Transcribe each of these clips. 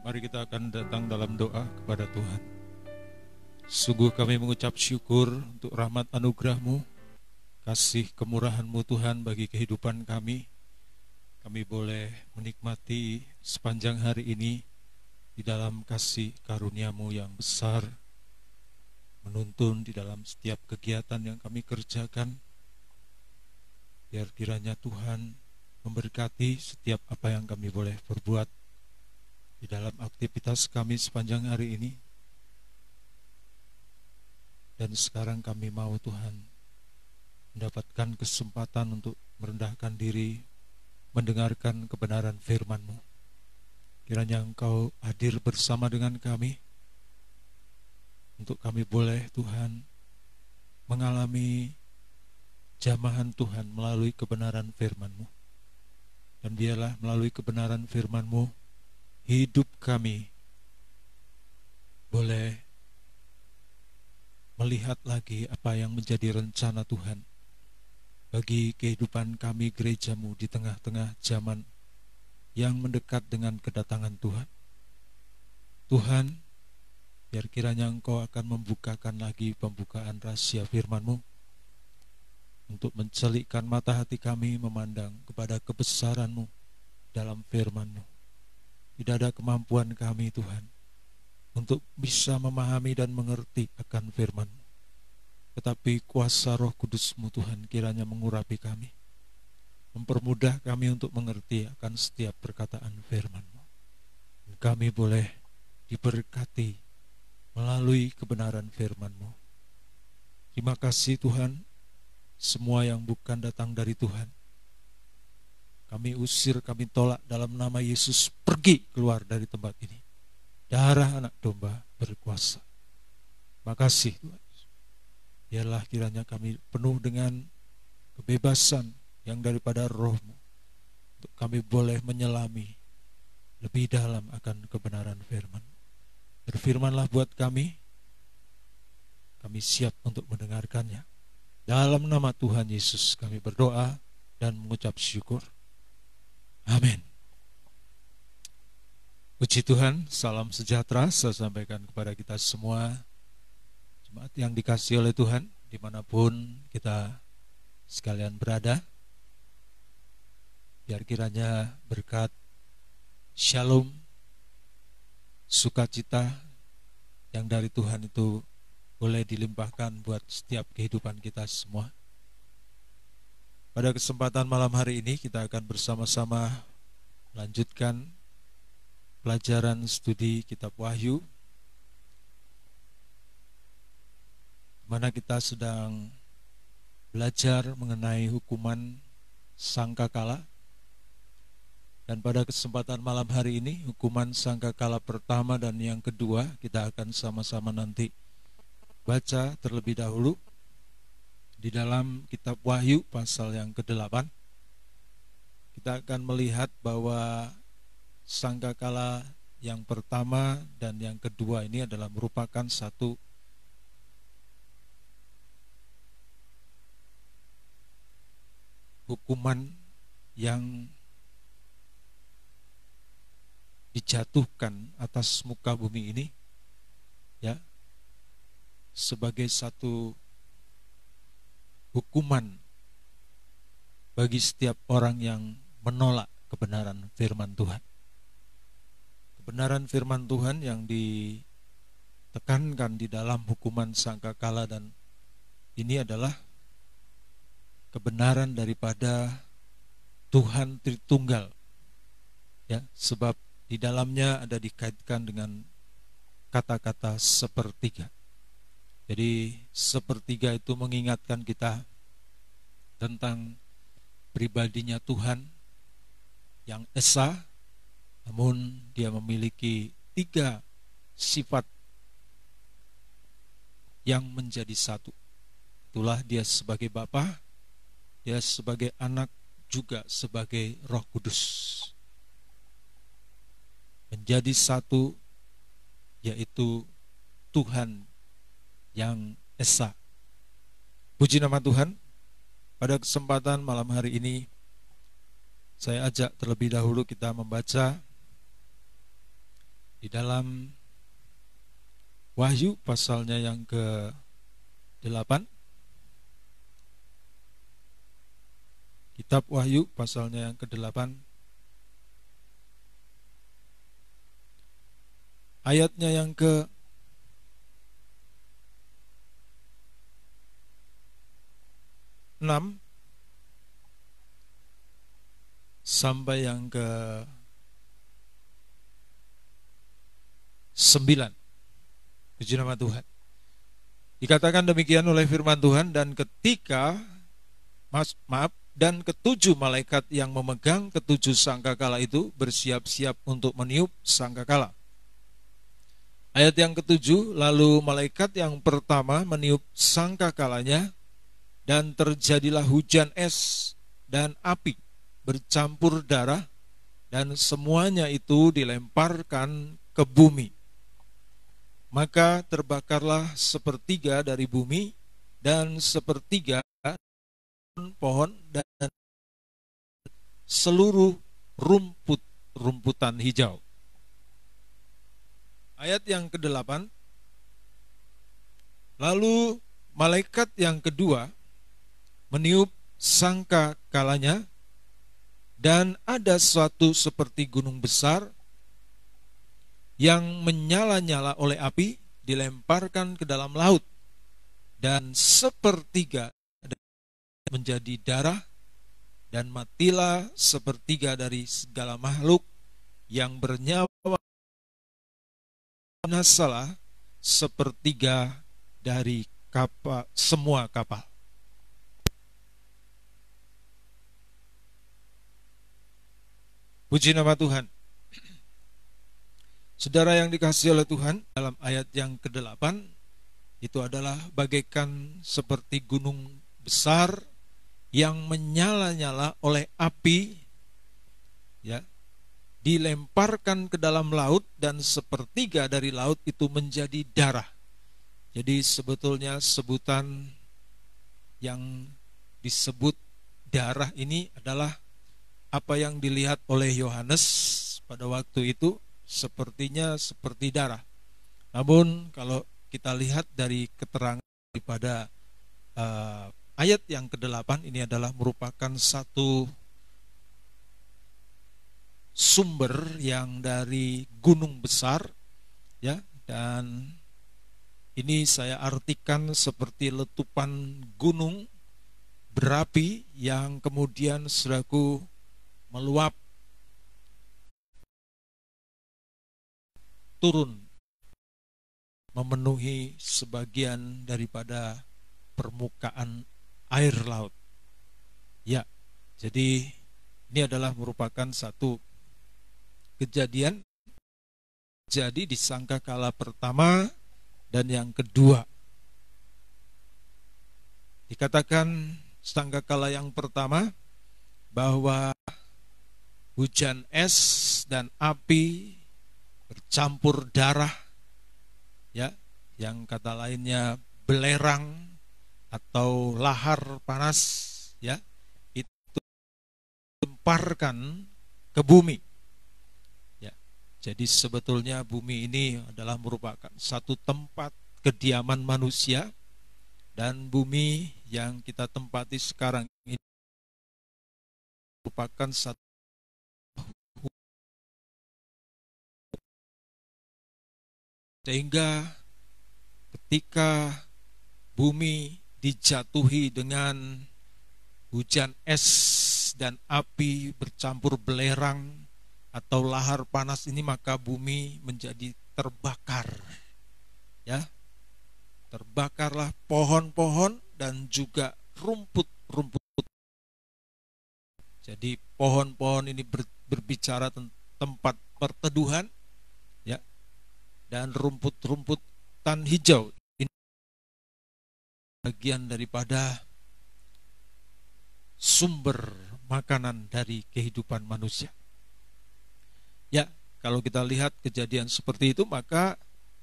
Mari kita akan datang dalam doa kepada Tuhan. Sungguh kami mengucap syukur untuk rahmat anugerah-Mu, kasih kemurahan-Mu Tuhan bagi kehidupan kami. Kami boleh menikmati sepanjang hari ini di dalam kasih karunia-Mu yang besar, menuntun di dalam setiap kegiatan yang kami kerjakan. Biar kiranya Tuhan memberkati setiap apa yang kami boleh perbuat di dalam aktivitas kami sepanjang hari ini. Dan sekarang kami mau Tuhan mendapatkan kesempatan untuk merendahkan diri, mendengarkan kebenaran firman-Mu. Kiranya Engkau hadir bersama dengan kami, untuk kami boleh Tuhan mengalami jamahan Tuhan melalui kebenaran firman-Mu. Dan biarlah melalui kebenaran firman-Mu, hidup kami boleh melihat lagi apa yang menjadi rencana Tuhan bagi kehidupan kami gereja-Mu di tengah-tengah zaman yang mendekat dengan kedatangan Tuhan. Tuhan, biar kiranya Engkau akan membukakan lagi pembukaan rahasia firman-Mu untuk mencelikkan mata hati kami memandang kepada kebesaran-Mu dalam firman-Mu. Tidak ada kemampuan kami Tuhan untuk bisa memahami dan mengerti akan firman-Mu, tetapi kuasa Roh Kudus-Mu Tuhan kiranya mengurapi kami, mempermudah kami untuk mengerti akan setiap perkataan firman-Mu. Kami boleh diberkati melalui kebenaran firman-Mu. Terima kasih Tuhan, semua yang bukan datang dari Tuhan kami usir, kami tolak dalam nama Yesus. Pergi keluar dari tempat ini. Darah anak domba berkuasa. Makasih Tuhan. Biarlah kiranya kami penuh dengan kebebasan yang daripada Roh-Mu, untuk kami boleh menyelami lebih dalam akan kebenaran firman. Berfirmanlah buat kami siap untuk mendengarkannya. Dalam nama Tuhan Yesus kami berdoa dan mengucap syukur. Amin. Puji Tuhan, salam sejahtera saya sampaikan kepada kita semua, jemaat yang dikasihi oleh Tuhan, dimanapun kita sekalian berada. Biar kiranya berkat, shalom, sukacita yang dari Tuhan itu boleh dilimpahkan buat setiap kehidupan kita semua. Pada kesempatan malam hari ini kita akan bersama-sama melanjutkan pelajaran studi kitab Wahyu, mana kita sedang belajar mengenai hukuman sangkakala. Dan pada kesempatan malam hari ini, hukuman sangkakala pertama dan yang kedua kita akan sama-sama nanti baca terlebih dahulu di dalam kitab Wahyu pasal yang ke-8. Kita akan melihat bahwa sangkakala yang pertama dan yang kedua ini adalah merupakan satu hukuman yang dijatuhkan atas muka bumi ini, ya, sebagai satu hukuman bagi setiap orang yang menolak kebenaran firman Tuhan. Kebenaran firman Tuhan yang ditekankan di dalam hukuman sangkakala, dan ini adalah kebenaran daripada Tuhan Tritunggal, ya, sebab di dalamnya ada dikaitkan dengan kata-kata sepertiga. Jadi sepertiga itu mengingatkan kita tentang pribadinya Tuhan yang esa, namun dia memiliki 3 sifat yang menjadi satu. Itulah dia sebagai Bapa, dia sebagai Anak, juga sebagai Roh Kudus. Menjadi satu, yaitu Tuhan yang esa. Puji nama Tuhan. Pada kesempatan malam hari ini saya ajak terlebih dahulu kita membaca Di dalam Wahyu pasalnya yang ke-8, kitab Wahyu pasalnya yang ke-8, ayatnya yang ke-6 sampai yang ke-9. Puji nama Tuhan. Dikatakan demikian oleh firman Tuhan, dan dan ketujuh malaikat yang memegang ketujuh sangkakala itu bersiap-siap untuk meniup sangkakala. Ayat yang ke-7, lalu malaikat yang pertama meniup sangkakalanya, dan terjadilah hujan es dan api bercampur darah, dan semuanya itu dilemparkan ke bumi. Maka terbakarlah sepertiga dari bumi dan sepertiga pohon dan seluruh rumputan hijau. Ayat yang ke-8, lalu malaikat yang kedua meniup sangkakalanya, dan ada suatu seperti gunung besar yang menyala-nyala oleh api dilemparkan ke dalam laut, dan sepertiga menjadi darah, dan matilah sepertiga dari segala makhluk yang bernyawa, binasalah sepertiga dari semua kapal. Puji nama Tuhan. Saudara yang dikasihi oleh Tuhan, dalam ayat yang ke-8 itu adalah bagaikan seperti gunung besar yang menyala-nyala oleh api, ya, dilemparkan ke dalam laut, dan sepertiga dari laut itu menjadi darah. Jadi sebetulnya sebutan yang disebut darah ini adalah apa yang dilihat oleh Yohanes pada waktu itu, sepertinya seperti darah. Namun kalau kita lihat dari keterangan daripada ayat yang ke-8, ini adalah merupakan satu sumber yang dari gunung besar, ya, dan ini saya artikan seperti letupan gunung berapi yang kemudian saudaraku meluap turun memenuhi sebagian daripada permukaan air laut. Ya, jadi ini adalah merupakan satu kejadian jadi di sangkakala pertama dan yang kedua. Dikatakan sangkakala yang pertama bahwa hujan es dan api bercampur darah, ya, yang kata lainnya belerang atau lahar panas, ya, itu dilemparkan ke bumi. Ya, jadi sebetulnya bumi ini adalah merupakan satu tempat kediaman manusia, dan bumi yang kita tempati sekarang ini merupakan satu sehingga ketika bumi dijatuhi dengan hujan es dan api bercampur belerang atau lahar panas ini, maka bumi menjadi terbakar, ya, terbakarlah pohon-pohon dan juga rumput-rumput. Jadi pohon-pohon ini berbicara tentang tempat perteduhan, ya, dan rumput-rumputan hijau ini bagian daripada sumber makanan dari kehidupan manusia. Ya, kalau kita lihat kejadian seperti itu, maka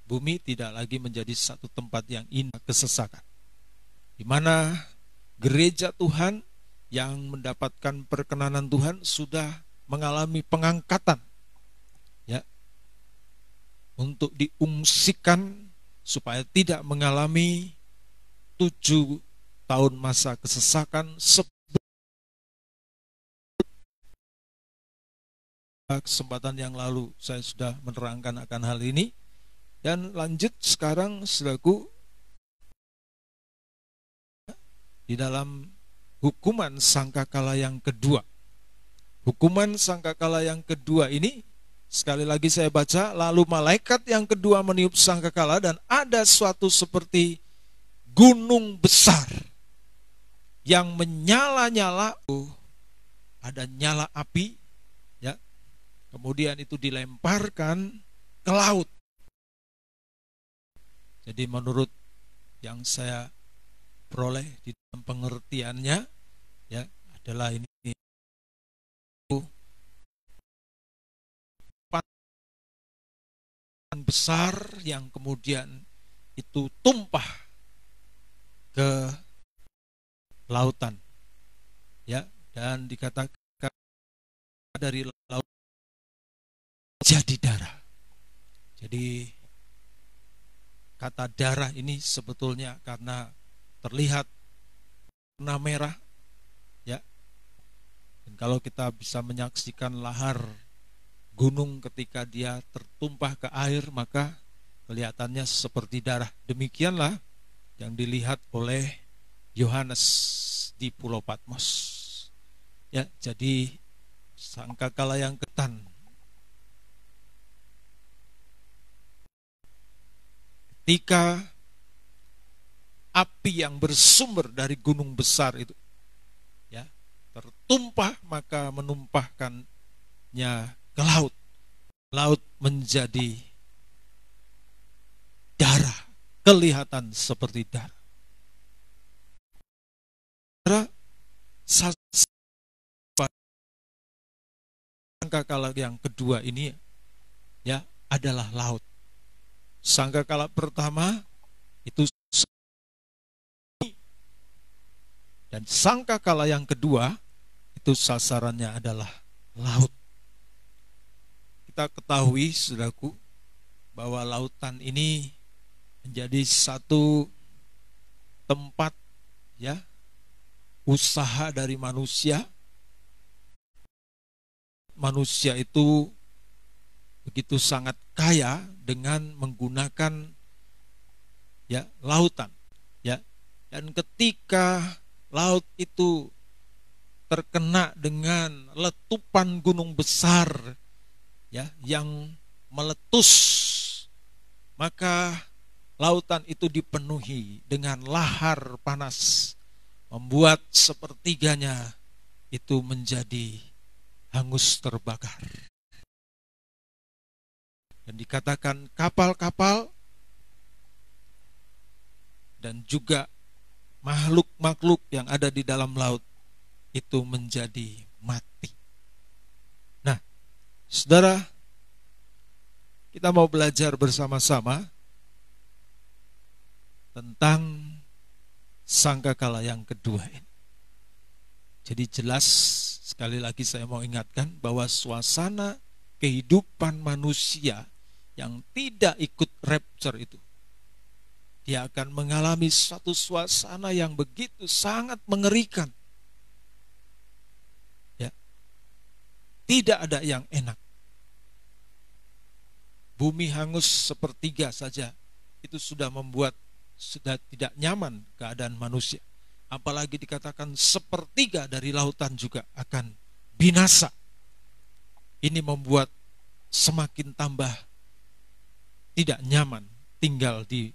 bumi tidak lagi menjadi satu tempat yang indah kesesakan, di mana gereja Tuhan yang mendapatkan perkenanan Tuhan sudah mengalami pengangkatan, ya, untuk diungsikan supaya tidak mengalami 7 tahun masa kesesakan. Kesempatan yang lalu saya sudah menerangkan akan hal ini, dan lanjut sekarang saudaraku di dalam hukuman sangkakala yang kedua. Hukuman sangkakala yang kedua ini, sekali lagi saya baca, lalu malaikat yang kedua meniup sangkakala dan ada suatu seperti gunung besar yang menyala-nyala, ada nyala api, ya. Kemudian itu dilemparkan ke laut. Jadi menurut yang saya peroleh di dalam pengertiannya, ya, adalah ini besar yang kemudian itu tumpah ke lautan, ya, dan dikatakan dari laut jadi darah. Jadi kata darah ini sebetulnya karena terlihat warna merah, ya. Dan kalau kita bisa menyaksikan lahar gunung ketika dia tertumpah ke air, maka kelihatannya seperti darah. Demikianlah yang dilihat oleh Yohanes di Pulau Patmos. Ya, jadi sangkakala yang ketan, ketika api yang bersumber dari gunung besar itu, ya, tertumpah, maka menumpahkannya ke laut. Laut menjadi darah, kelihatan seperti darah. Sangkakala yang kedua ini, ya, adalah laut. Sangkakala pertama itu, dan sangkakala yang kedua itu sasarannya adalah laut. Kita ketahui, saudaraku, bahwa lautan ini menjadi satu tempat, ya, usaha dari manusia. Manusia itu begitu sangat kaya dengan menggunakan, ya, lautan, ya. Dan ketika laut itu terkena dengan letupan gunung besar, ya, yang meletus, maka lautan itu dipenuhi dengan lahar panas, membuat sepertiganya itu menjadi hangus terbakar. Dan dikatakan kapal-kapal dan juga makhluk-makhluk yang ada di dalam laut itu menjadi mati. Nah, saudara, kita mau belajar bersama-sama tentang sangkakala yang kedua ini. Jadi jelas, sekali lagi saya mau ingatkan bahwa suasana kehidupan manusia yang tidak ikut rapture itu, dia akan mengalami suatu suasana yang begitu sangat mengerikan. Ya. Tidak ada yang enak. Bumi hangus sepertiga saja, itu sudah membuat sudah tidak nyaman keadaan manusia. Apalagi dikatakan sepertiga dari lautan juga akan binasa. Ini membuat semakin tambah tidak nyaman tinggal di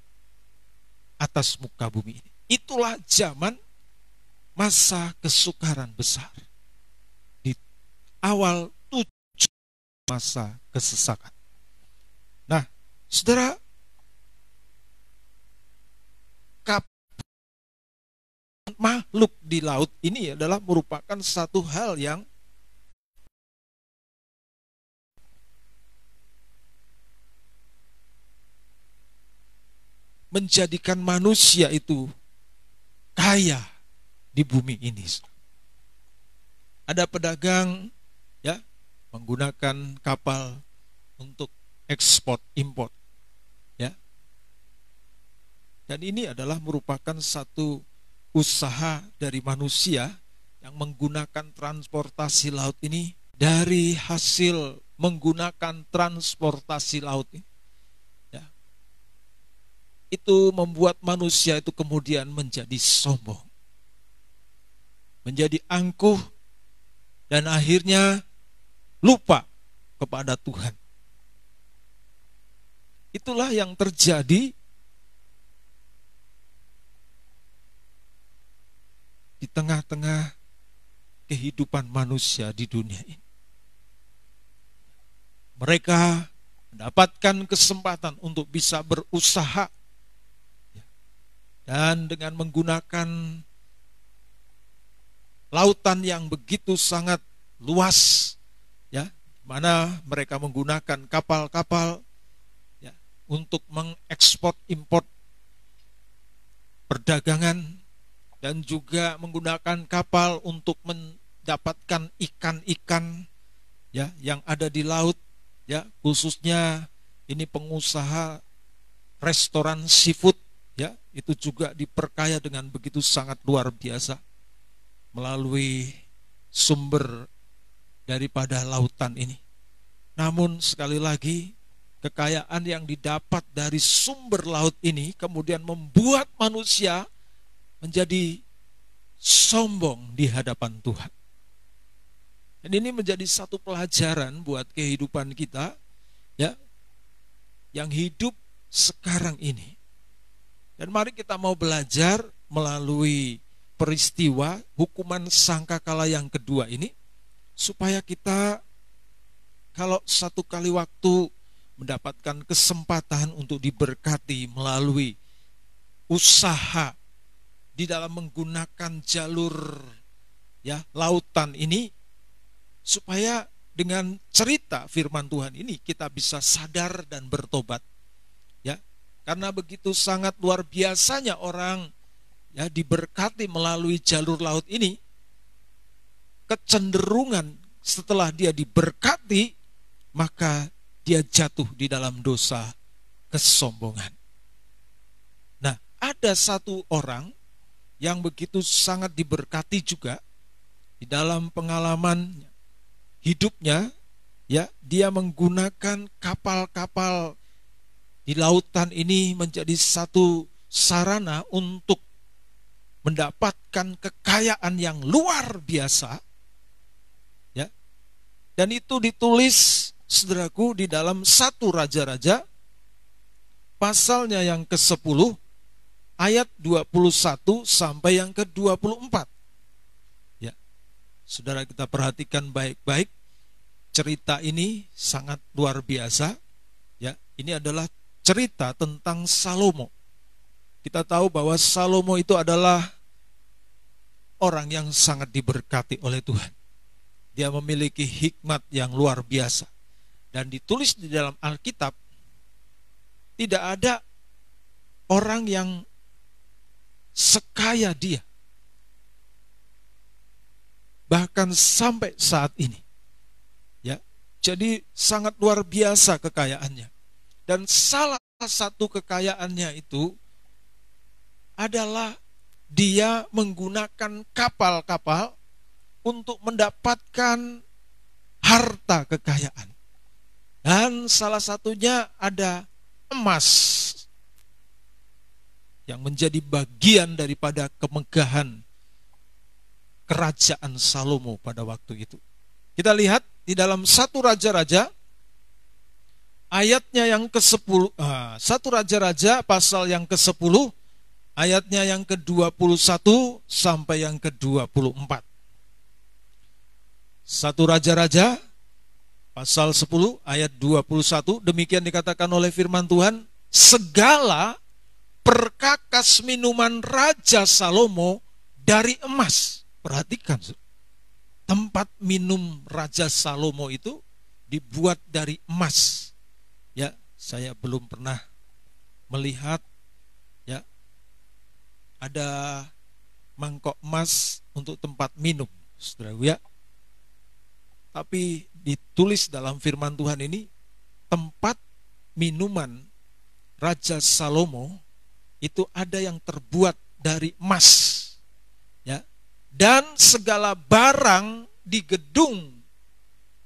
atas muka bumi ini. Itulah zaman masa kesukaran besar. Di awal 7 masa kesesakan. Nah, saudara, makhluk di laut ini adalah merupakan satu hal yang menjadikan manusia itu kaya di bumi ini. Ada pedagang, ya, menggunakan kapal untuk ekspor impor, ya. Dan ini adalah merupakan satu usaha dari manusia yang menggunakan transportasi laut ini. Dari hasil menggunakan transportasi laut ini, ya, itu membuat manusia itu kemudian menjadi sombong, menjadi angkuh, dan akhirnya lupa kepada Tuhan. Itulah yang terjadi di tengah-tengah kehidupan manusia di dunia ini. Mereka mendapatkan kesempatan untuk bisa berusaha, dan dengan menggunakan lautan yang begitu sangat luas, ya, mana mereka menggunakan kapal-kapal, ya, untuk mengekspor impor perdagangan, dan juga menggunakan kapal untuk mendapatkan ikan-ikan, ya, yang ada di laut, ya, khususnya ini pengusaha restoran seafood, ya, itu juga diperkaya dengan begitu sangat luar biasa melalui sumber daripada lautan ini. Namun sekali lagi, kekayaan yang didapat dari sumber laut ini kemudian membuat manusia menjadi sombong di hadapan Tuhan. Dan ini menjadi satu pelajaran buat kehidupan kita, ya, yang hidup sekarang ini. Dan mari kita mau belajar melalui peristiwa hukuman sangkakala yang kedua ini, supaya kita kalau satu kali waktu mendapatkan kesempatan untuk diberkati melalui usaha di dalam menggunakan jalur, ya, lautan ini, supaya dengan cerita firman Tuhan ini kita bisa sadar dan bertobat, ya, karena begitu sangat luar biasanya orang, ya, diberkati melalui jalur laut ini. Kecenderungan setelah dia diberkati, maka dia jatuh di dalam dosa kesombongan. Nah, ada satu orang yang begitu sangat diberkati juga di dalam pengalaman hidupnya, ya, dia menggunakan kapal-kapal di lautan ini menjadi satu sarana untuk mendapatkan kekayaan yang luar biasa, ya. Dan itu ditulis, saudaraku, di dalam 1 Raja-Raja pasalnya yang ke-10 ayat 21 sampai yang ke-24. Saudara, kita perhatikan baik-baik, cerita ini sangat luar biasa, ya. Ini adalah cerita tentang Salomo. Kita tahu bahwa Salomo itu adalah orang yang sangat diberkati oleh Tuhan. Dia memiliki hikmat yang luar biasa. Dan ditulis di dalam Alkitab, tidak ada orang yang sekaya dia. Bahkan sampai saat ini, ya, jadi sangat luar biasa kekayaannya. Dan salah satu kekayaannya itu adalah dia menggunakan kapal-kapal untuk mendapatkan harta kekayaan. Dan salah satunya ada emas yang menjadi bagian daripada kemegahan kerajaan Salomo pada waktu itu. Kita lihat di dalam 1 Raja-Raja ayatnya yang ke-10, 1 Raja-Raja pasal yang ke-10 ayatnya yang ke-21 sampai yang ke-24. 1 Raja-Raja pasal 10 ayat 21, demikian dikatakan oleh firman Tuhan, segala perkakas minuman Raja Salomo dari emas. Perhatikan, tempat minum Raja Salomo itu dibuat dari emas. Ya, saya belum pernah melihat, ya, ada mangkok emas untuk tempat minum, saudaraku, ya. Tapi ditulis dalam firman Tuhan ini, tempat minuman Raja Salomo itu ada yang terbuat dari emas, ya, dan segala barang di gedung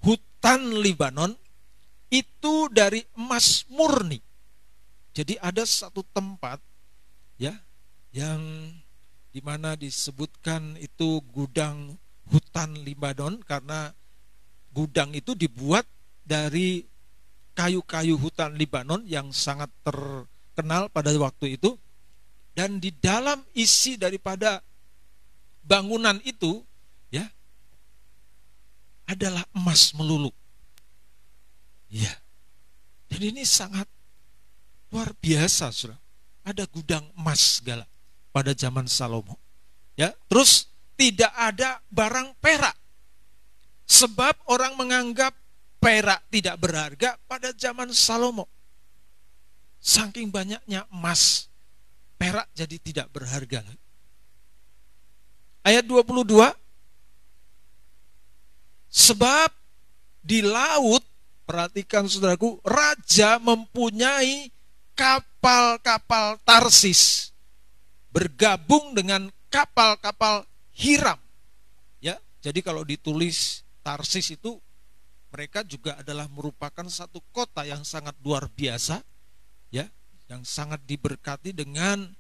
hutan Libanon itu dari emas murni. Jadi ada satu tempat, ya, yang dimana disebutkan itu gudang hutan Libanon, karena gudang itu dibuat dari kayu-kayu hutan Libanon yang sangat terkenal pada waktu itu. Dan di dalam isi daripada bangunan itu, ya, adalah emas melulu. Ya. Dan ini sangat luar biasa, Saudara. Ada gudang emas segala pada zaman Salomo. Ya, terus tidak ada barang perak. Sebab orang menganggap perak tidak berharga pada zaman Salomo. Saking banyaknya emas, perak jadi tidak berharga. Ayat 22, sebab di laut, perhatikan saudaraku, raja mempunyai kapal-kapal Tarsis bergabung dengan kapal-kapal Hiram. Ya, jadi kalau ditulis Tarsis itu, mereka juga adalah merupakan satu kota yang sangat luar biasa, ya, yang sangat diberkati dengan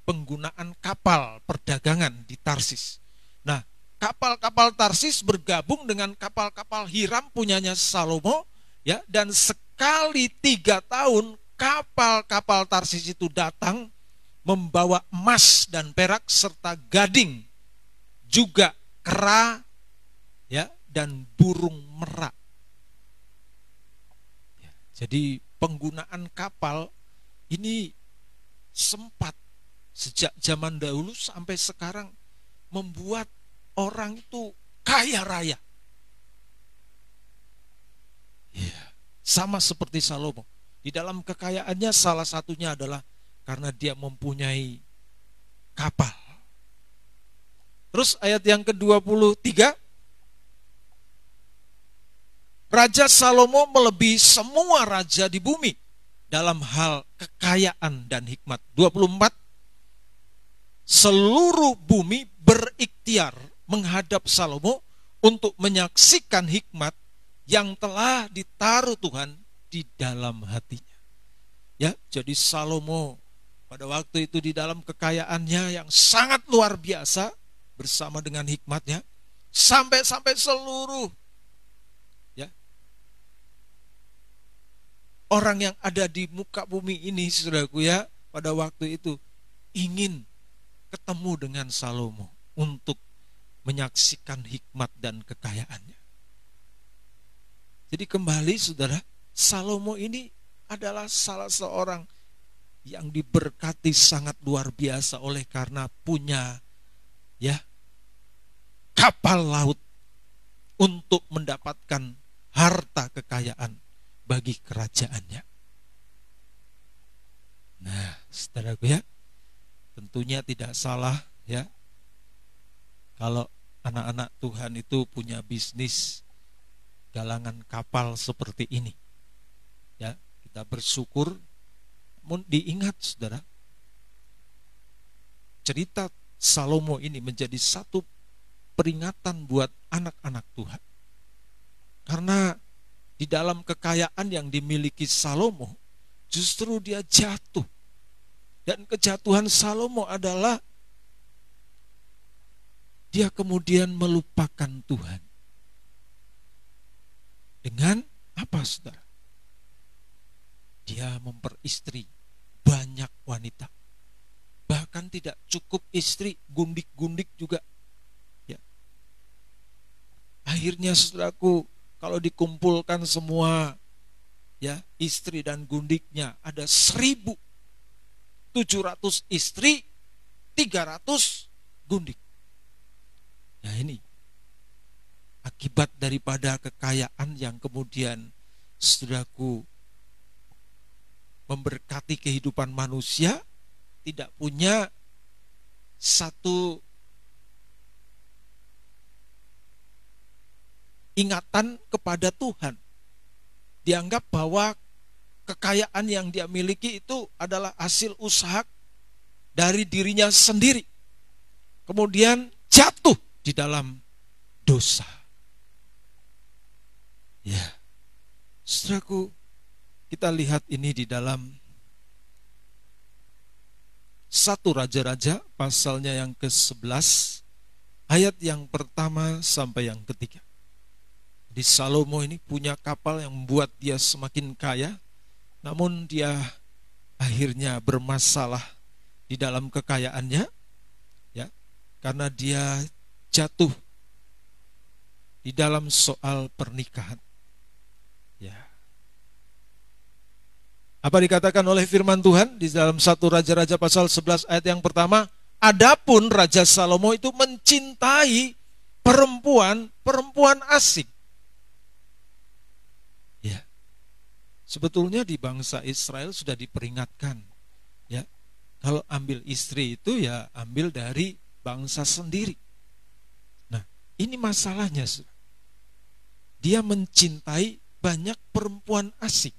penggunaan kapal perdagangan di Tarsis. Nah, kapal-kapal Tarsis bergabung dengan kapal-kapal Hiram punyanya Salomo, ya, dan sekali 3 tahun kapal-kapal Tarsis itu datang membawa emas dan perak serta gading, juga kera, ya, dan burung merak. Ya, jadi penggunaan kapal ini sempat sejak zaman dahulu sampai sekarang membuat orang itu kaya raya. Ya, sama seperti Salomo. Di dalam kekayaannya salah satunya adalah karena dia mempunyai kapal. Terus ayat yang ke-23, Raja Salomo melebihi semua raja di bumi dalam hal kekayaan dan hikmat. 24, seluruh bumi berikhtiar menghadap Salomo untuk menyaksikan hikmat yang telah ditaruh Tuhan di dalam hatinya. Ya, jadi Salomo pada waktu itu di dalam kekayaannya yang sangat luar biasa bersama dengan hikmatnya, sampai seluruh, ya, orang yang ada di muka bumi ini, saudaraku, ya, pada waktu itu ingin ketemu dengan Salomo untuk menyaksikan hikmat dan kekayaannya. Jadi kembali, saudara, Salomo ini adalah salah seorang yang diberkati sangat luar biasa oleh karena punya, ya, kapal laut untuk mendapatkan harta kekayaan bagi kerajaannya. Nah, saudaraku, ya, tentunya tidak salah, ya, kalau anak-anak Tuhan itu punya bisnis galangan kapal seperti ini. Ya, kita bersyukur. Namun diingat, saudara, cerita Salomo ini menjadi satu peringatan buat anak-anak Tuhan. Karena di dalam kekayaan yang dimiliki Salomo, justru dia jatuh. Dan kejatuhan Salomo adalah dia kemudian melupakan Tuhan. Dengan apa, saudara? Dia memperistri banyak wanita. Bahkan tidak cukup istri, gundik-gundik juga. Ya. Akhirnya, saudaraku, kalau dikumpulkan semua, ya, istri dan gundiknya, ada 1.700 istri, 300 gundik. Nah, ini akibat daripada kekayaan yang kemudian, saudaraku, memberkati kehidupan manusia, tidak punya satu ingatan kepada Tuhan. Dianggap bahwa kekayaan yang dia miliki itu adalah hasil usaha dari dirinya sendiri. Kemudian jatuh di dalam dosa. Ya, saudaraku, kita lihat ini di dalam 1 Raja-Raja pasalnya yang ke-11 ayat yang pertama sampai yang ketiga. Di Salomo ini punya kapal yang membuat dia semakin kaya, namun dia akhirnya bermasalah di dalam kekayaannya, ya, karena dia jatuh di dalam soal pernikahan. Ya. Apa dikatakan oleh firman Tuhan di dalam 1 Raja-Raja pasal 11 ayat yang pertama? Adapun Raja Salomo itu mencintai perempuan asing. Ya. Sebetulnya di bangsa Israel sudah diperingatkan, ya. Kalau ambil istri itu ya ambil dari bangsa sendiri. Nah, ini masalahnya. Dia mencintai banyak perempuan asing.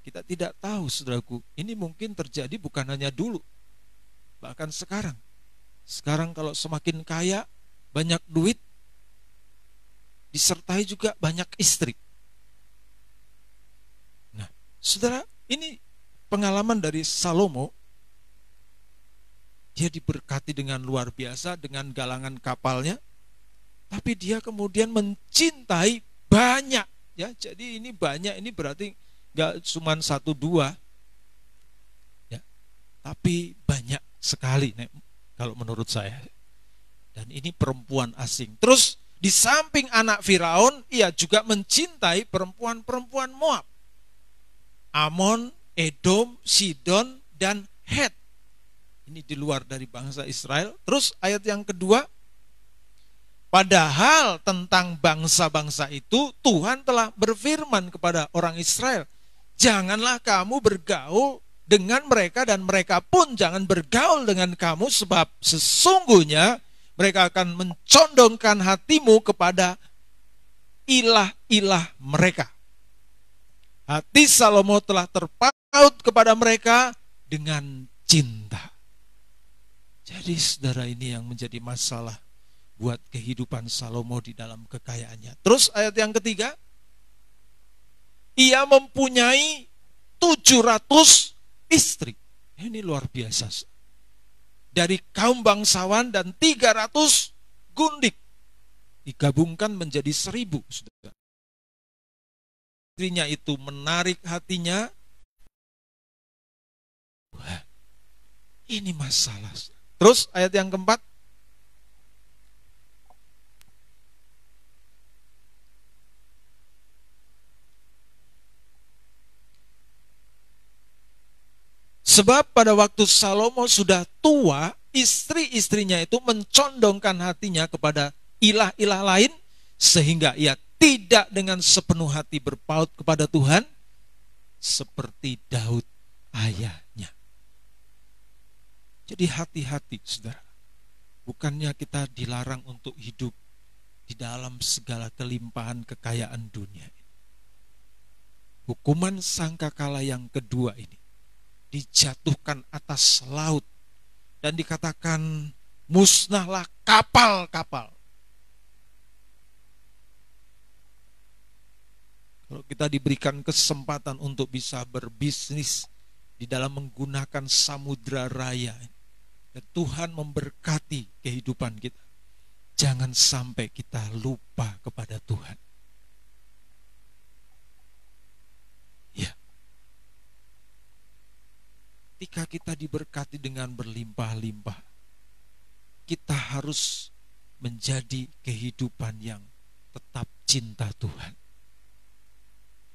Kita tidak tahu, saudaraku, ini mungkin terjadi bukan hanya dulu, bahkan sekarang. Sekarang kalau semakin kaya, banyak duit, disertai juga banyak istri. Nah, saudara, ini pengalaman dari Salomo. Dia diberkati dengan luar biasa, dengan galangan kapalnya, tapi dia kemudian mencintai banyak. Ya, jadi ini banyak, ini berarti gak cuma 1-2, ya, tapi banyak sekali kalau menurut saya. Dan ini perempuan asing. Terus di samping anak Firaun, ia juga mencintai perempuan-perempuan Moab, Amon, Edom, Sidon, dan Het. Ini di luar dari bangsa Israel. Terus ayat yang kedua, padahal tentang bangsa-bangsa itu Tuhan telah berfirman kepada orang Israel, janganlah kamu bergaul dengan mereka dan mereka pun jangan bergaul dengan kamu, sebab sesungguhnya mereka akan mencondongkan hatimu kepada ilah-ilah mereka. Hati Salomo telah terpaut kepada mereka dengan cinta. Jadi saudara, ini yang menjadi masalah buat kehidupan Salomo di dalam kekayaannya. Terus ayat yang ketiga, ia mempunyai 700 istri. Ini luar biasa. Dari kaum bangsawan dan 300 gundik. Digabungkan menjadi 1000. Istrinya itu menarik hatinya. Wah, ini masalah. Terus ayat yang keempat, sebab pada waktu Salomo sudah tua, istri-istrinya itu mencondongkan hatinya kepada ilah-ilah lain, sehingga ia tidak dengan sepenuh hati berpaut kepada Tuhan, seperti Daud ayahnya. Jadi hati-hati, saudara. Bukannya kita dilarang untuk hidup di dalam segala kelimpahan kekayaan dunia ini. Hukuman sangkakala yang kedua ini dijatuhkan atas laut dan dikatakan musnahlah kapal-kapal. Kalau kita diberikan kesempatan untuk bisa berbisnis di dalam menggunakan samudra raya, dan Tuhan memberkati kehidupan kita, jangan sampai kita lupa kepada Tuhan. Ya. Ketika kita diberkati dengan berlimpah-limpah, kita harus menjadi kehidupan yang tetap cinta Tuhan.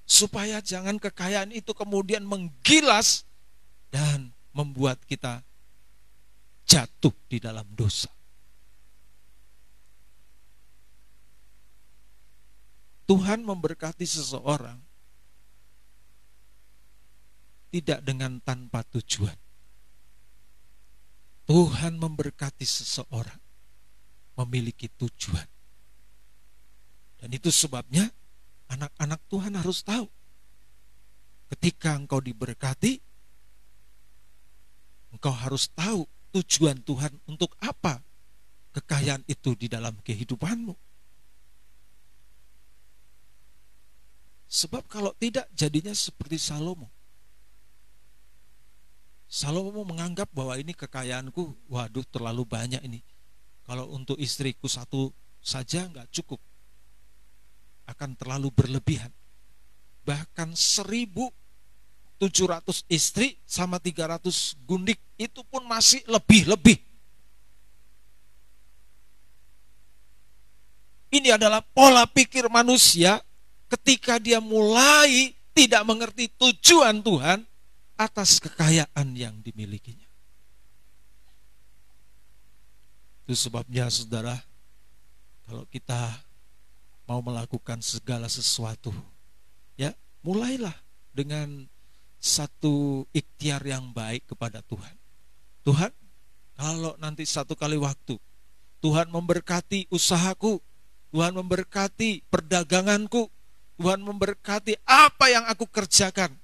Supaya jangan kekayaan itu kemudian menggilas dan membuat kita jatuh di dalam dosa. Tuhan memberkati seseorang tidak dengan tanpa tujuan. Tuhan memberkati seseorang memiliki tujuan. Dan itu sebabnya Anak-anak Tuhan harus tahu, ketika engkau diberkati, engkau harus tahu tujuan Tuhan untuk apa kekayaan itu di dalam kehidupanmu. Sebab kalau tidak, jadinya seperti Salomo. Salomo menganggap bahwa ini kekayaanku, waduh terlalu banyak ini. Kalau untuk istriku satu saja nggak cukup, akan terlalu berlebihan. Bahkan 1.700 istri sama 300 gundik itu pun masih lebih-lebih. Ini adalah pola pikir manusia ketika dia mulai tidak mengerti tujuan Tuhan atas kekayaan yang dimilikinya. Itu sebabnya saudara, kalau kita mau melakukan segala sesuatu, ya mulailah dengan satu ikhtiar yang baik kepada Tuhan. Tuhan, kalau nanti satu kali waktu Tuhan memberkati usahaku, Tuhan memberkati perdaganganku, Tuhan memberkati apa yang aku kerjakan,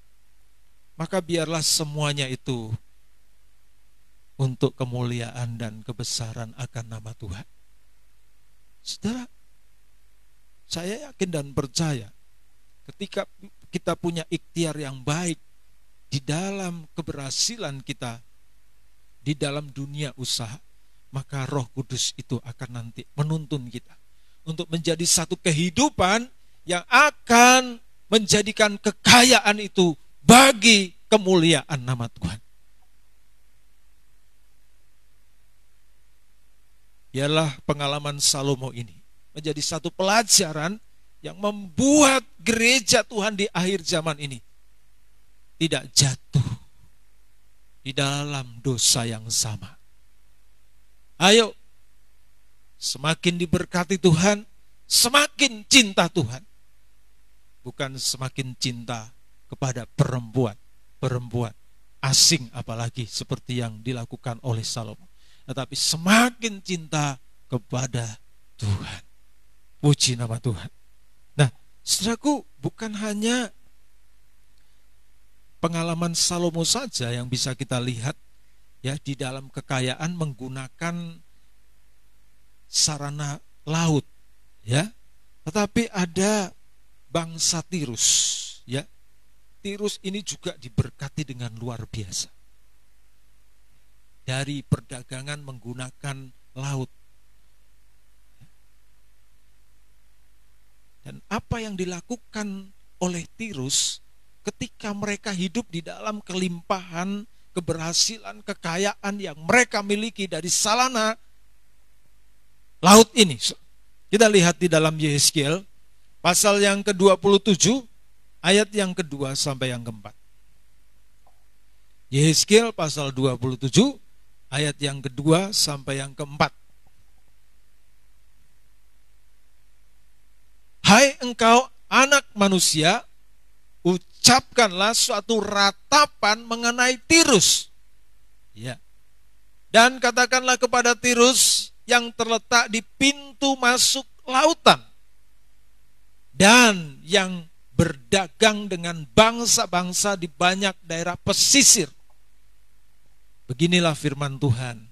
maka biarlah semuanya itu untuk kemuliaan dan kebesaran akan nama Tuhan. Saudara, saya yakin dan percaya ketika kita punya ikhtiar yang baik di dalam keberhasilan kita di dalam dunia usaha, maka Roh Kudus itu akan nanti menuntun kita untuk menjadi satu kehidupan yang akan menjadikan kekayaan itu bagi kemuliaan nama Tuhan. Biarlah pengalaman Salomo ini menjadi satu pelajaran yang membuat gereja Tuhan di akhir zaman ini tidak jatuh di dalam dosa yang sama. Ayo, semakin diberkati Tuhan, semakin cinta Tuhan. Bukan semakin cinta kepada perempuan asing, apalagi seperti yang dilakukan oleh Salomo. Tetapi semakin cinta kepada Tuhan. Puji nama Tuhan. Nah, saudaraku, bukan hanya pengalaman Salomo saja yang bisa kita lihat ya di dalam kekayaan menggunakan sarana laut, ya. Tetapi ada bangsa Tirus, ya. Tirus ini juga diberkati dengan luar biasa. Dari perdagangan menggunakan laut. Dan apa yang dilakukan oleh Tirus ketika mereka hidup di dalam kelimpahan, keberhasilan, kekayaan yang mereka miliki dari sarana laut ini. Kita lihat di dalam Yehezkiel pasal yang ke-27 ayat yang kedua sampai yang keempat. Yehezkiel pasal 27 ayat yang kedua sampai yang keempat. Hai engkau anak manusia, ucapkanlah suatu ratapan mengenai Tirus. Ya. Dan katakanlah kepada Tirus yang terletak di pintu masuk lautan dan yang berdagang dengan bangsa-bangsa di banyak daerah pesisir. Beginilah firman Tuhan.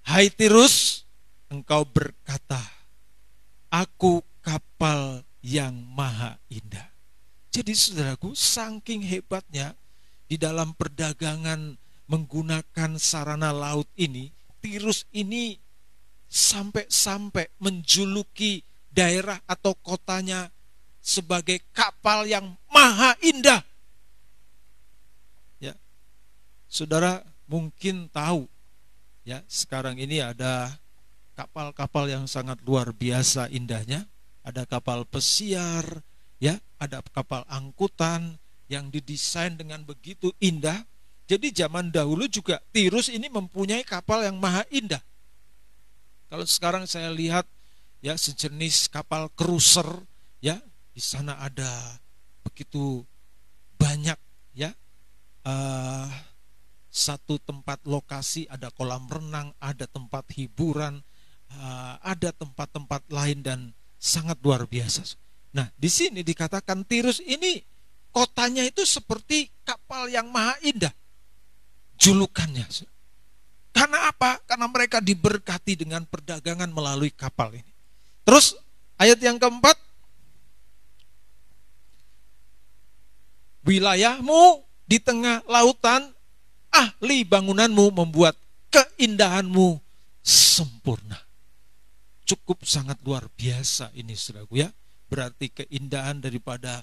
Hai Tirus, engkau berkata, aku kapal yang maha indah. Jadi saudaraku, saking hebatnya di dalam perdagangan menggunakan sarana laut ini, Tirus ini sampai menjuluki daerah atau kotanya sebagai kapal yang maha indah. Ya. Saudara mungkin tahu ya, sekarang ini ada kapal-kapal yang sangat luar biasa indahnya. Ada kapal pesiar, ya, ada kapal angkutan yang didesain dengan begitu indah. Jadi zaman dahulu juga Tirus ini mempunyai kapal yang maha indah. Kalau sekarang saya lihat ya sejenis kapal cruiser, ya, di sana ada begitu banyak ya satu tempat lokasi, ada kolam renang, ada tempat hiburan, ada tempat-tempat lain dan sangat luar biasa. Nah, di sini dikatakan Tirus ini kotanya itu seperti kapal yang maha indah. Julukannya. Karena apa? Karena mereka diberkati dengan perdagangan melalui kapal ini. Terus ayat yang keempat, wilayahmu di tengah lautan, ahli bangunanmu membuat keindahanmu sempurna. Cukup sangat luar biasa ini, saudaraku ya. Berarti keindahan daripada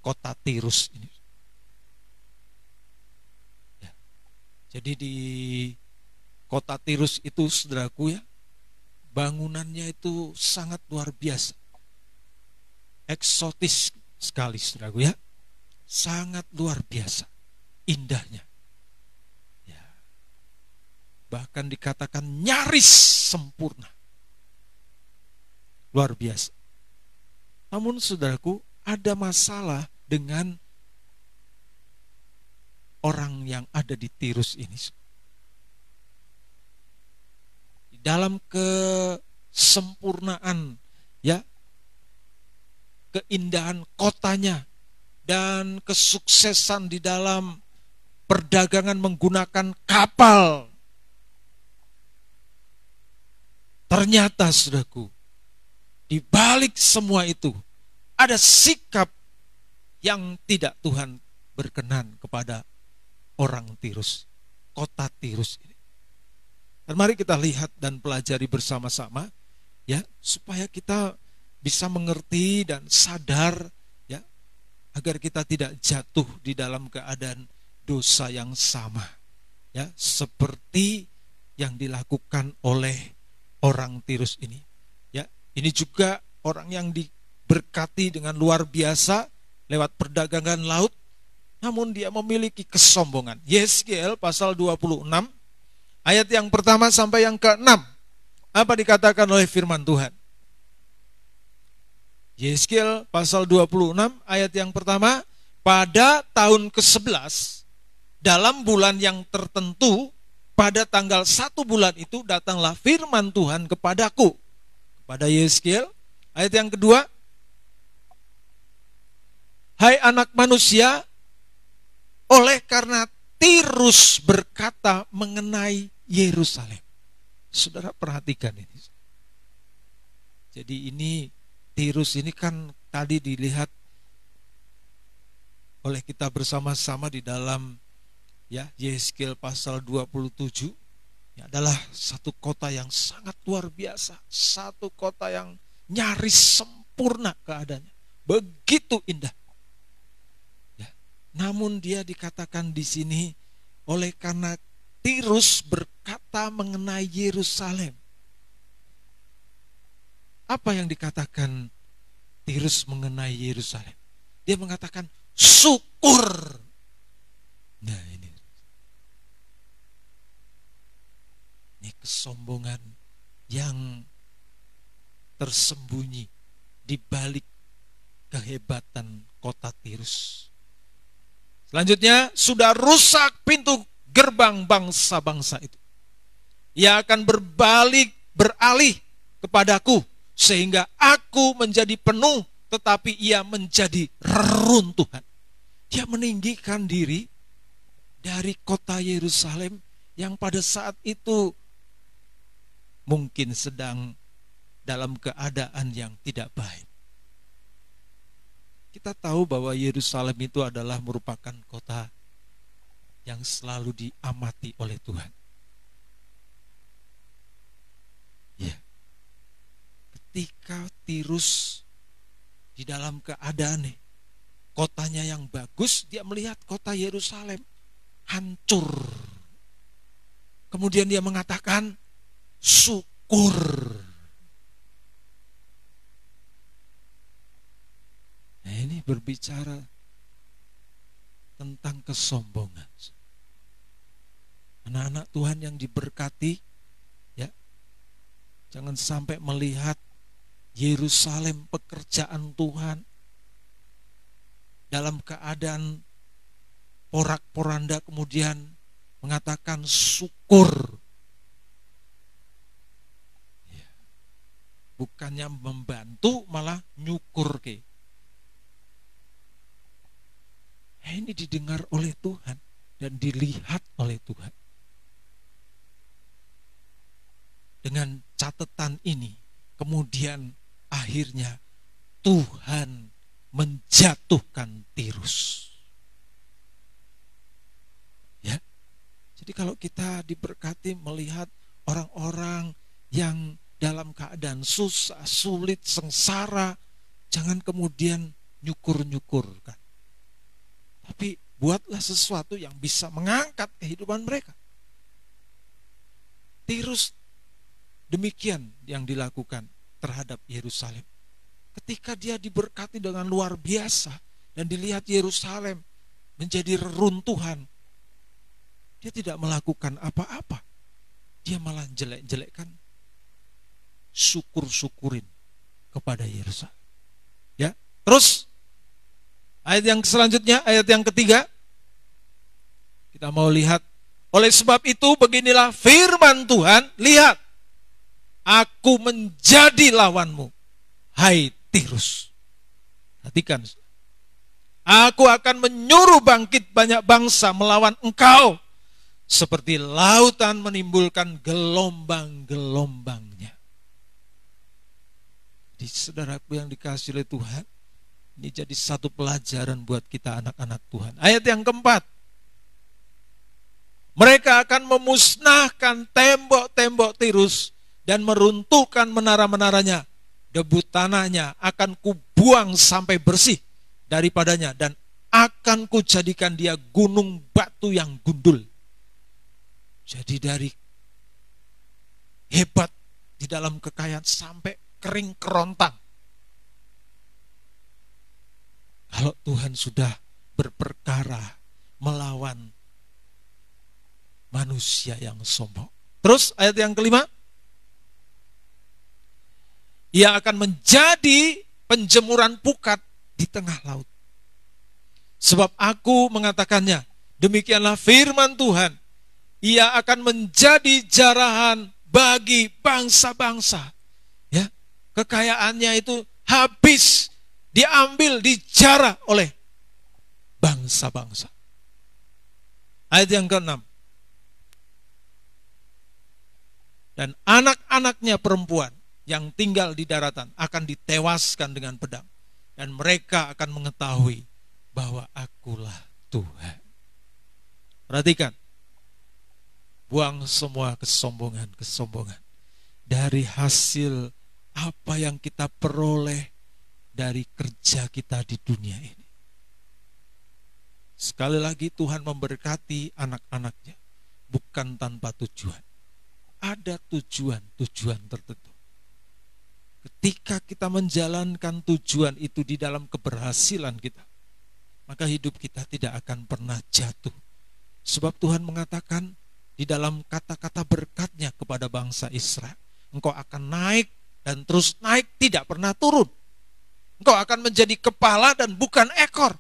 kota Tirus ini. Ya. Jadi di kota Tirus itu, saudaraku ya, bangunannya itu sangat luar biasa. Eksotis sekali, saudaraku ya. Sangat luar biasa indahnya. Ya. Bahkan dikatakan nyaris sempurna. Luar biasa. Namun saudaraku, ada masalah dengan orang yang ada di Tirus ini. Di dalam kesempurnaan ya, keindahan kotanya dan kesuksesan di dalam perdagangan menggunakan kapal. Ternyata saudaraku, di balik semua itu ada sikap yang tidak Tuhan berkenan kepada orang Tirus, kota Tirus ini. Dan mari kita lihat dan pelajari bersama-sama ya, supaya kita bisa mengerti dan sadar ya, agar kita tidak jatuh di dalam keadaan dosa yang sama ya, seperti yang dilakukan oleh orang Tirus ini. Ini juga orang yang diberkati dengan luar biasa lewat perdagangan laut, namun dia memiliki kesombongan. Yeskiel pasal 26, ayat yang pertama sampai yang ke-6. Apa dikatakan oleh firman Tuhan? Yeskiel pasal 26, ayat yang pertama, pada tahun ke-11, dalam bulan yang tertentu, pada tanggal 1 bulan itu datanglah firman Tuhan kepadaku. Pada Yeskiel, ayat yang kedua, hai anak manusia, oleh karena Tirus berkata mengenai Yerusalem. Saudara perhatikan ini. Jadi ini Tirus ini kan tadi dilihat oleh kita bersama-sama di dalam ya Yeskiel pasal 27. Ini adalah satu kota yang sangat luar biasa, satu kota yang nyaris sempurna keadaannya, begitu indah. Ya. Namun dia dikatakan di sini oleh karena Tirus berkata mengenai Yerusalem. Apa yang dikatakan Tirus mengenai Yerusalem? Dia mengatakan syukur. Nah ini kesombongan yang tersembunyi di balik kehebatan kota Tirus. Selanjutnya, sudah rusak pintu gerbang bangsa-bangsa itu. Ia akan beralih kepadaku, sehingga aku menjadi penuh, tetapi ia menjadi reruntuhan. Dia meninggikan diri dari kota Yerusalem yang pada saat itu mungkin sedang dalam keadaan yang tidak baik. Kita tahu bahwa Yerusalem itu adalah merupakan kota yang selalu diamati oleh Tuhan. Ya. Ketika Tirus di dalam keadaan kotanya yang bagus, dia melihat kota Yerusalem hancur. Kemudian dia mengatakan syukur. Nah ini berbicara tentang kesombongan. Anak-anak Tuhan yang diberkati, ya, jangan sampai melihat Yerusalem pekerjaan Tuhan dalam keadaan porak-poranda kemudian mengatakan syukur. bukannya membantu malah nyukur ke. Ini didengar oleh Tuhan dan dilihat oleh Tuhan. Dengan catatan ini, kemudian akhirnya Tuhan menjatuhkan Tirus. Ya. Jadi kalau kita diberkati melihat orang-orang yang dalam keadaan susah, sulit, sengsara, jangan kemudian nyukur-nyukurkan. Tapi buatlah sesuatu yang bisa mengangkat kehidupan mereka. Tirus demikian yang dilakukan terhadap Yerusalem. Ketika dia diberkati dengan luar biasa dan dilihat Yerusalem menjadi reruntuhan, dia tidak melakukan apa-apa. Dia malah jelek-jelekkan, syukur-syukurin kepada Yerusalem. Ya, terus ayat yang selanjutnya, ayat yang ketiga, kita mau lihat. Oleh sebab itu beginilah firman Tuhan, lihat, aku menjadi lawanmu, hai Tirus. Perhatikan, aku akan menyuruh bangkit banyak bangsa melawan engkau, seperti lautan menimbulkan gelombang-gelombangnya. Di saudaraku yang dikasihi oleh Tuhan, ini jadi satu pelajaran buat kita anak-anak Tuhan. Ayat yang keempat, mereka akan memusnahkan tembok-tembok Tirus dan meruntuhkan menara-menaranya. Debu tanahnya akan kubuang sampai bersih daripadanya, dan akan kujadikan dia gunung batu yang gundul. Jadi dari hebat di dalam kekayaan sampai kering kerontang. Kalau Tuhan sudah berperkara melawan manusia yang sombong. Terus ayat yang kelima, ia akan menjadi penjemuran pukat di tengah laut. Sebab aku mengatakannya, demikianlah firman Tuhan, ia akan menjadi jarahan bagi bangsa-bangsa. Ya, kekayaannya itu habis, diambil, dijarah oleh bangsa-bangsa. Ayat yang ke-6. Dan anak-anaknya perempuan yang tinggal di daratan akan ditewaskan dengan pedang, dan mereka akan mengetahui bahwa akulah Tuhan. Perhatikan, buang semua kesombongan-kesombongan dari hasil apa yang kita peroleh dari kerja kita di dunia ini. Sekali lagi Tuhan memberkati anak-anaknya bukan tanpa tujuan. Ada tujuan-tujuan tertentu. Ketika kita menjalankan tujuan itu di dalam keberhasilan kita, maka hidup kita tidak akan pernah jatuh. Sebab Tuhan mengatakan di dalam kata-kata berkat-Nya kepada bangsa Israel, engkau akan naik dan terus naik, tidak pernah turun. Engkau akan menjadi kepala dan bukan ekor.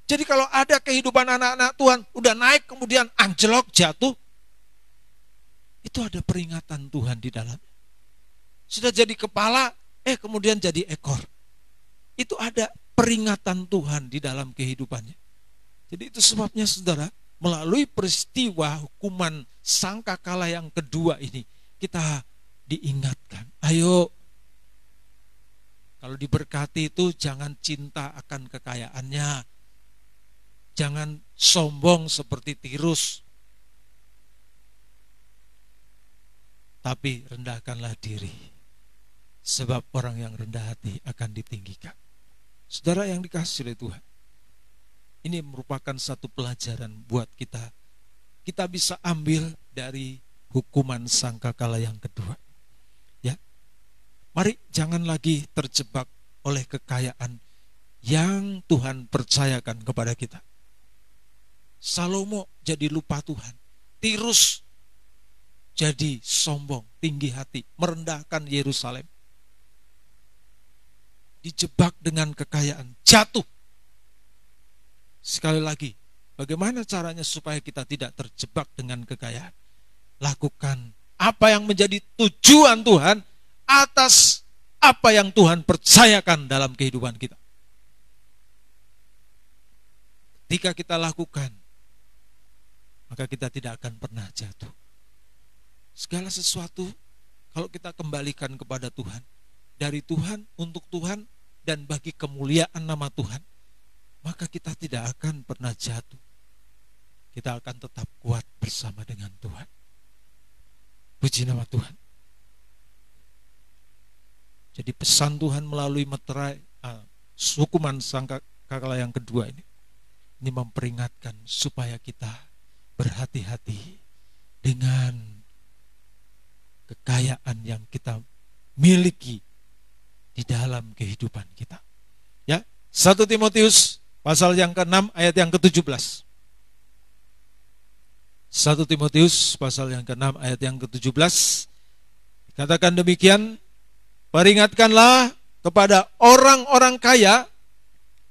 Jadi kalau ada kehidupan anak-anak Tuhan udah naik kemudian anjlok jatuh, itu ada peringatan Tuhan di dalamnya. Sudah jadi kepala, kemudian jadi ekor. Itu ada peringatan Tuhan di dalam kehidupannya. Jadi itu sebabnya saudara, melalui peristiwa hukuman sangkakala yang kedua ini, kita diingatkan, ayo, kalau diberkati itu jangan cinta akan kekayaannya, jangan sombong seperti Tirus, tapi rendahkanlah diri. Sebab orang yang rendah hati akan ditinggikan. Saudara yang dikasihi oleh Tuhan, ini merupakan satu pelajaran buat kita. Kita bisa ambil dari hukuman sangkakala yang kedua. Ya, mari jangan lagi terjebak oleh kekayaan yang Tuhan percayakan kepada kita. Salomo jadi lupa Tuhan. Tirus jadi sombong, tinggi hati, merendahkan Yerusalem. Dijebak dengan kekayaan, jatuh. Sekali lagi, bagaimana caranya supaya kita tidak terjebak dengan kekayaan? Lakukan apa yang menjadi tujuan Tuhan, atas apa yang Tuhan percayakan dalam kehidupan kita. Ketika kita lakukan, maka kita tidak akan pernah jatuh. Segala sesuatu kalau kita kembalikan kepada Tuhan, dari Tuhan, untuk Tuhan, dan bagi kemuliaan nama Tuhan, maka kita tidak akan pernah jatuh. Kita akan tetap kuat bersama dengan Tuhan. Puji nama Tuhan. Jadi pesan Tuhan melalui meterai hukuman sangkakala yang kedua ini memperingatkan supaya kita berhati-hati dengan kekayaan yang kita miliki di dalam kehidupan kita. Ya, 1 Timotius pasal yang ke-6 ayat yang ke-17. 1 Timotius pasal yang ke-6 ayat yang ke-17 dikatakan demikian, peringatkanlah kepada orang-orang kaya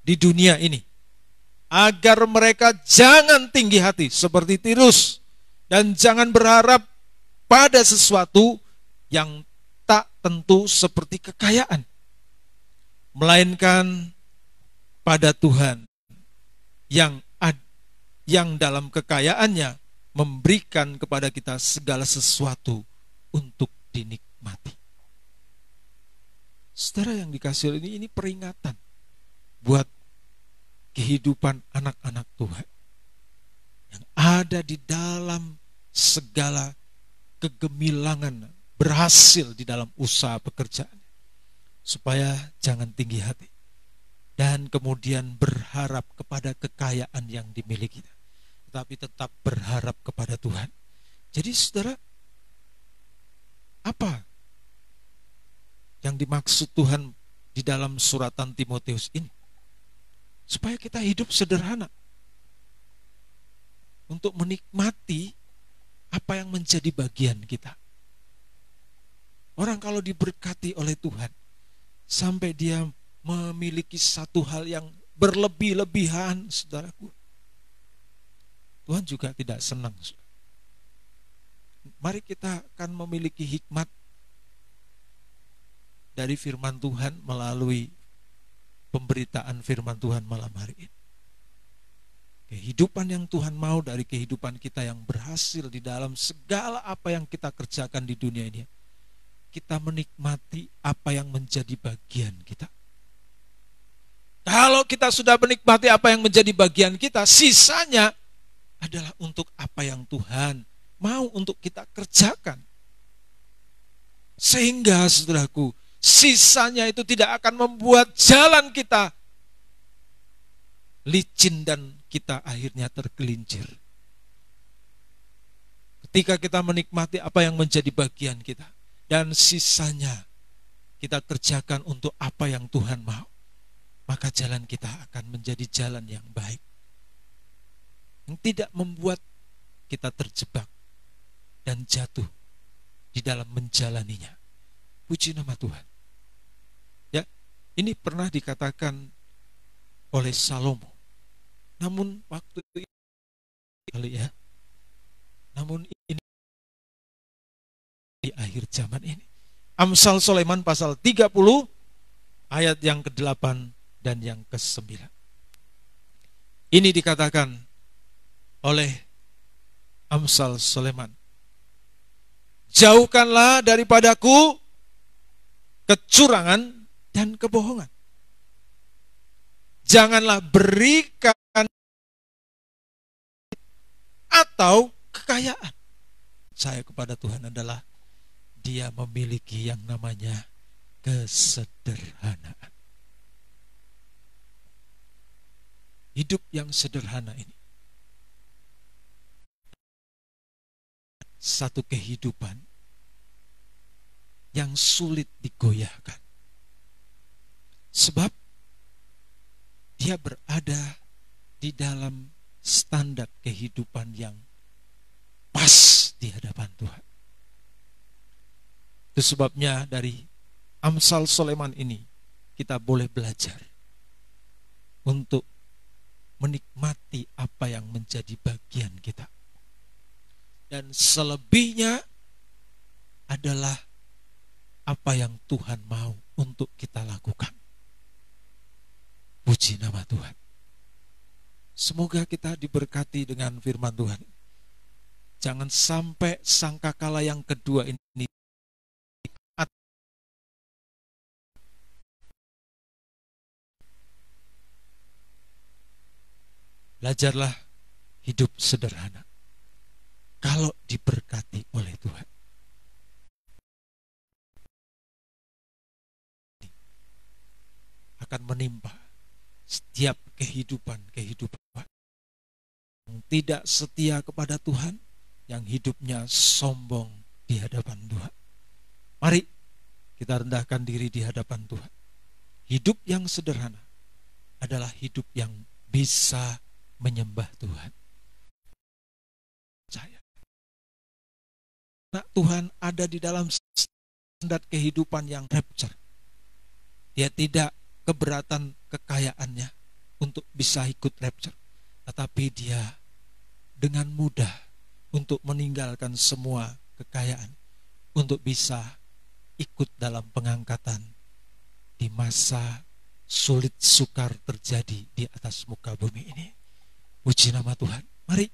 di dunia ini, agar mereka jangan tinggi hati seperti Tirus, dan jangan berharap pada sesuatu yang tak tentu seperti kekayaan, melainkan pada Tuhan yang dalam kekayaannya memberikan kepada kita segala sesuatu untuk dinikmati. Saudara yang dikasihi ini peringatan buat kehidupan anak-anak Tuhan yang ada di dalam segala kegemilangan, berhasil di dalam usaha pekerjaan, supaya jangan tinggi hati dan kemudian berharap kepada kekayaan yang dimiliki, tetapi tetap berharap kepada Tuhan. Jadi saudara, apa yang dimaksud Tuhan di dalam suratan Timotius ini? Supaya kita hidup sederhana untuk menikmati apa yang menjadi bagian kita. Orang kalau diberkati oleh Tuhan sampai dia memiliki satu hal yang berlebih-lebihan, saudaraku, Tuhan juga tidak senang. Mari kita akan memiliki hikmat dari firman Tuhan melalui pemberitaan firman Tuhan malam hari ini. Kehidupan yang Tuhan mau dari kehidupan kita yang berhasil di dalam segala apa yang kita kerjakan di dunia ini. Kita menikmati apa yang menjadi bagian kita. Kalau kita sudah menikmati apa yang menjadi bagian kita, sisanya adalah untuk apa yang Tuhan mau untuk kita kerjakan. Sehingga saudaraku, sisanya itu tidak akan membuat jalan kita licin dan kita akhirnya tergelincir. Ketika kita menikmati apa yang menjadi bagian kita dan sisanya kita kerjakan untuk apa yang Tuhan mau, maka jalan kita akan menjadi jalan yang baik, yang tidak membuat kita terjebak dan jatuh di dalam menjalaninya. Puji nama Tuhan. Ya, ini pernah dikatakan oleh Salomo. Namun waktu itu kali ya. Namun ini di akhir zaman ini. Amsal Sulaiman pasal 30 ayat yang ke-8 dan yang ke-9. Ini dikatakan oleh Amsal Sulaiman. Jauhkanlah daripadaku kecurangan dan kebohongan. Janganlah berikan atau kekayaan. Saya kepada Tuhan adalah Dia memiliki yang namanya kesederhanaan. Hidup yang sederhana ini satu kehidupan yang sulit digoyahkan. Sebab dia berada di dalam standar kehidupan yang pas di hadapan Tuhan. Itu sebabnya dari Amsal Sulaiman ini kita boleh belajar untuk menikmati apa yang menjadi bagian kita. Dan selebihnya adalah apa yang Tuhan mau untuk kita lakukan. Puji nama Tuhan. Semoga kita diberkati dengan firman Tuhan. Jangan sampai sangkakala yang kedua ini belajarlah hidup sederhana. Kalau diberkati oleh Tuhan, akan menimpa setiap kehidupan yang tidak setia kepada Tuhan, yang hidupnya sombong di hadapan Tuhan. Mari kita rendahkan diri di hadapan Tuhan. Hidup yang sederhana adalah hidup yang bisa menyembah Tuhan. Percaya. Nah, Tuhan ada di dalam standar kehidupan yang rapture. Dia tidak keberatan kekayaannya untuk bisa ikut rapture, tetapi dia dengan mudah untuk meninggalkan semua kekayaan untuk bisa ikut dalam pengangkatan di masa sulit sukar terjadi di atas muka bumi ini. Puji nama Tuhan. Mari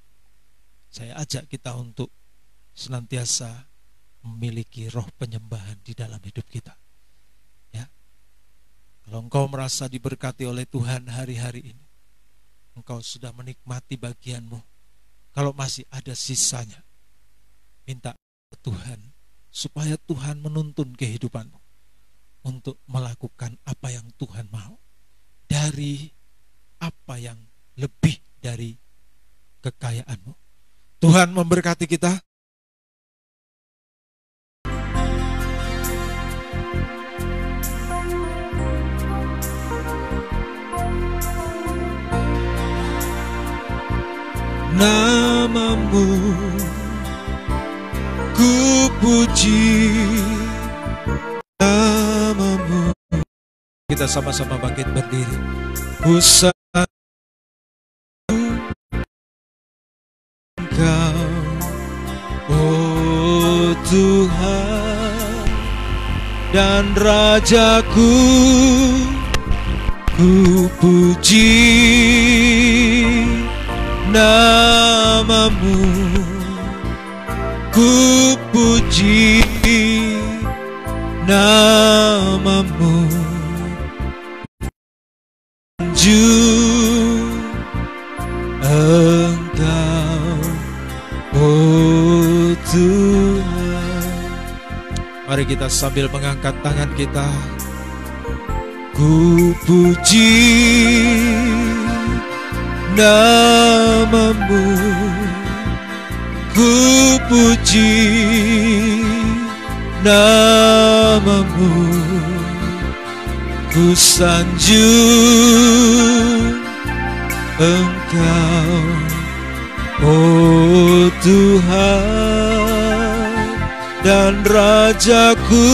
saya ajak kita untuk senantiasa memiliki roh penyembahan di dalam hidup kita. Ya. Kalau engkau merasa diberkati oleh Tuhan hari-hari ini, engkau sudah menikmati bagianmu. Kalau masih ada sisanya, minta ke Tuhan supaya Tuhan menuntun kehidupanmu untuk melakukan apa yang Tuhan mau, dari apa yang lebih dari kekayaanmu. Tuhan memberkati kita. Namamu ku puji, namamu. Kita sama-sama bangkit berdiri. Pusa Engkau, oh Tuhan dan Rajaku, ku puji namamu, ku puji namamu, Engkau, oh Tuhan. Mari kita sambil mengangkat tangan kita, ku puji namamu, ku puji namamu, ku sanjung Engkau, oh Tuhan dan Rajaku,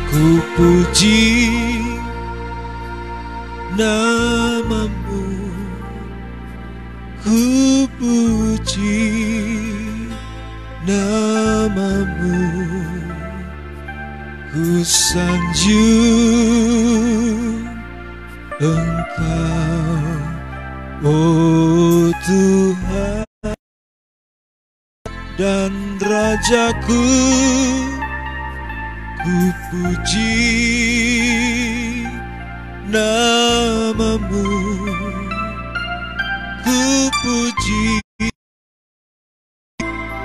ku puji namamu, ku puji namamu, ku sanjung Engkau, oh Tuhan dan Rajaku, ku puji namamu, ku puji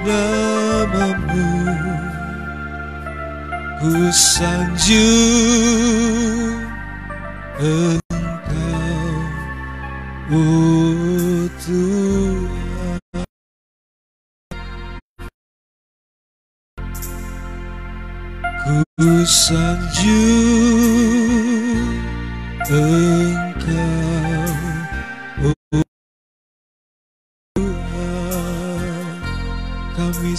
namamu, ku sanjung Engkau, oh Tuhan. Ku sanjung Engkau, oh Tuhan. Kami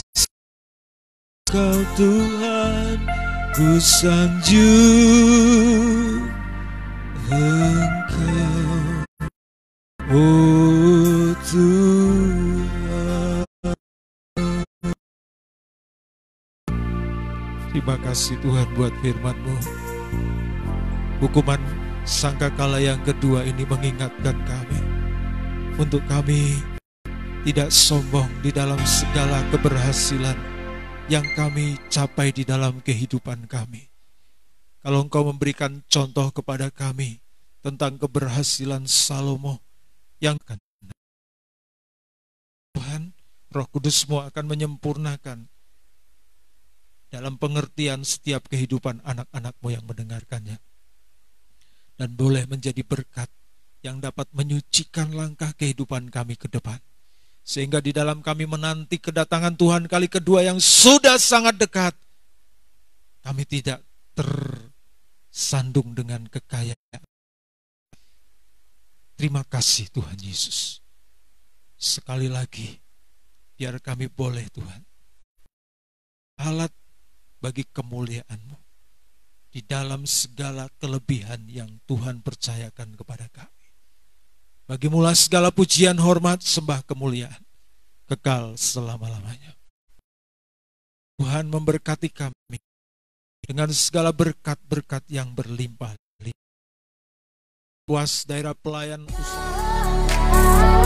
Kau Tuhan, ku sanjung Engkau, oh Tuhan. Terima kasih Tuhan buat firman-Mu. Hukuman sangkakala yang kedua ini mengingatkan kami untuk kami tidak sombong di dalam segala keberhasilan yang kami capai di dalam kehidupan kami. Kalau Engkau memberikan contoh kepada kami tentang keberhasilan Salomo yang kan Tuhan, Roh Kudus-Mu akan menyempurnakan dalam pengertian setiap kehidupan anak-anak-Mu yang mendengarkannya. Dan boleh menjadi berkat yang dapat menyucikan langkah kehidupan kami ke depan. Sehingga di dalam kami menanti kedatangan Tuhan kali kedua yang sudah sangat dekat, kami tidak tersandung dengan kekayaan. Terima kasih Tuhan Yesus. Sekali lagi, biar kami boleh Tuhan, alat bagi kemuliaan-Mu di dalam segala kelebihan yang Tuhan percayakan kepada kami. Bagimulah segala pujian, hormat, sembah, kemuliaan, kekal selama-lamanya. Tuhan memberkati kami dengan segala berkat-berkat yang berlimpah. Puas daerah pelayan usaha.